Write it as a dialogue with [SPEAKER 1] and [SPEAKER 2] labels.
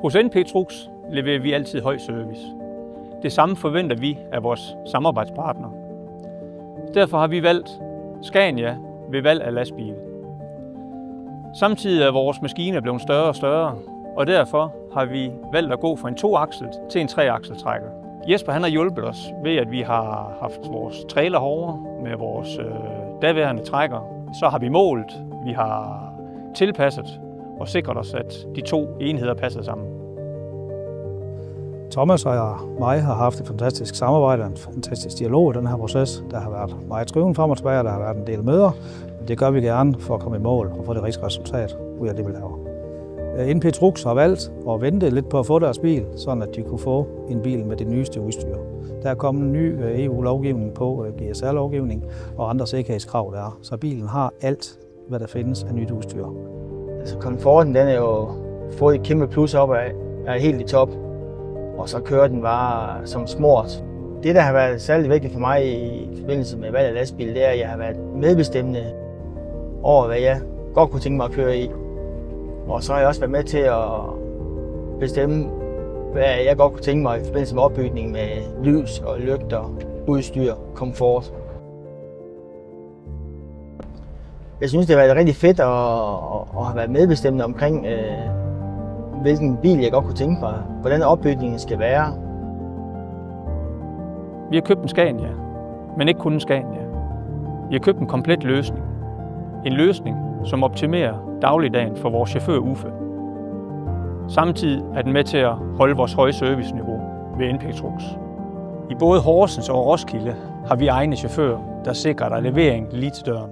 [SPEAKER 1] Hos NP Trucks leverer vi altid høj service. Det samme forventer vi af vores samarbejdspartnere. Derfor har vi valgt Scania ved valg af lastbil. Samtidig er vores maskiner blevet større og større, og derfor har vi valgt at gå fra en 2-akslet til en 3-akseltrækker. Jesper han har hjulpet os ved, at vi har haft vores trailer herovre med vores daværende trækker. Så har vi målt, vi har tilpasset og sikret os, at de 2 enheder passer sammen.
[SPEAKER 2] Thomas og mig har haft et fantastisk samarbejde og en fantastisk dialog i den her proces. Der har været meget skriven frem og tilbage, og der har været en del møder. Det gør vi gerne for at komme i mål og få det rigtige resultat ud af det, vi laver. NP Trucks har valgt at vente lidt på at få deres bil, sådan at de kunne få en bil med det nyeste udstyr. Der er kommet en ny EU-lovgivning på, GSR-lovgivning og andre sikkerhedskrav der er. Så bilen har alt, hvad der findes af nyt udstyr.
[SPEAKER 3] Altså komforten, den er jo fået et kæmpe plus op af, er helt i top. Og så kører den bare som smurt. Det, der har været særligt vigtigt for mig i forbindelse med valg af lastbil, det er, at jeg har været medbestemmende over, hvad jeg godt kunne tænke mig at køre i. Og så har jeg også været med til at bestemme, hvad jeg godt kunne tænke mig i forbindelse med opbygning med lys og lygter, udstyr, komfort. Jeg synes, det har været rigtig fedt at have været medbestemmende omkring, hvilken bil jeg godt kunne tænke mig, hvordan opbygningen skal være.
[SPEAKER 1] Vi har købt en Scania, men ikke kun en Scania. Vi har købt en komplet løsning. En løsning, som optimerer dagligdagen for vores chauffør Uffe. Samtidig er den med til at holde vores høje serviceniveau ved NP Trucks. I både Horsens og Roskilde har vi egne chauffører, der sikrer dig levering lige til døren.